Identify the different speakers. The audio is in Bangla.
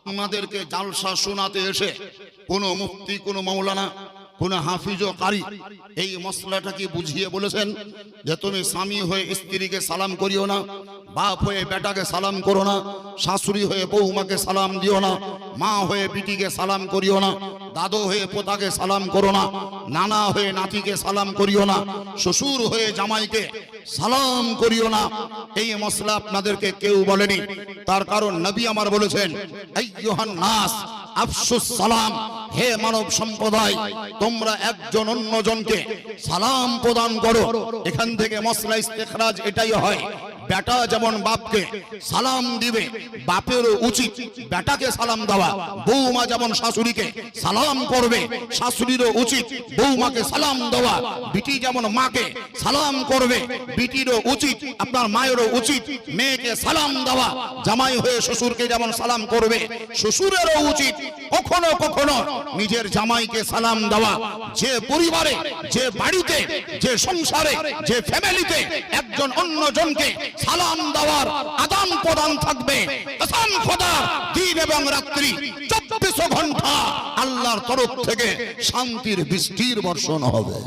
Speaker 1: আপনাদেরকে জালসা শোনাতে এসে কোনো মুফতি, কোনো মাওলানা, কোন হাফিজ ও কারি এই মশলাটাকে বুঝিয়ে বলেছেন যে তুমি স্বামী হয়ে স্ত্রীকে সালাম করিও না, বাপ হয়ে বেটাকে সালাম করো না, শাশুড়ি হয়ে বৌমাকে সালাম দিও না, মা হয়ে বিটিকে সালাম করিও না, দাদু হয়ে পোতাকে সালাম করো না, নানা হয়ে নাতিকে সালাম করিও না, শ্বশুর হয়ে জামাইকে সালাম করিও না। এই মশলা আপনাদেরকে কেউ বলেনি। তার কারণ নবী আমার বলেছেন, আইয়ুহান নাস আফসুস সালাম, হে মানব সম্প্রদায় তোমরা একজন অন্যজনকে সালাম প্রদান করো। এখান থেকে মশলা ইস্তেখরাজ এটাই হয়, বেটা যেমন বাপকে সালাম দিবে, বাপেরও উচিত বেটাকে সালাম দেওয়া। বৌমা যেমন শাশুড়িকে সালাম করবে, শাশুড়িরও উচিত বৌমাকে সালাম দেওয়া। বিটি যেমন মাকে সালাম করবে, বিটিরও উচিত, আপনার মায়েরও উচিত মেয়েকে সালাম দেওয়া। জামাই হয়ে শ্বশুরকে যেমন সালাম করবে, শ্বশুরেরও উচিত কখনো কখনো নিজের জামাইকে সালাম দেওয়া। যে পরিবারে, যে বাড়িতে, যে সংসারে, যে ফ্যামিলিতে একজন অন্যজনকে সালাম দেওয়ার আদান প্রদান থাকবে, কসম খোদা দিন এবং রাত্রি 24 ঘন্টা আল্লাহর তরফ থেকে শান্তির বৃষ্টির বর্ষণ হবে।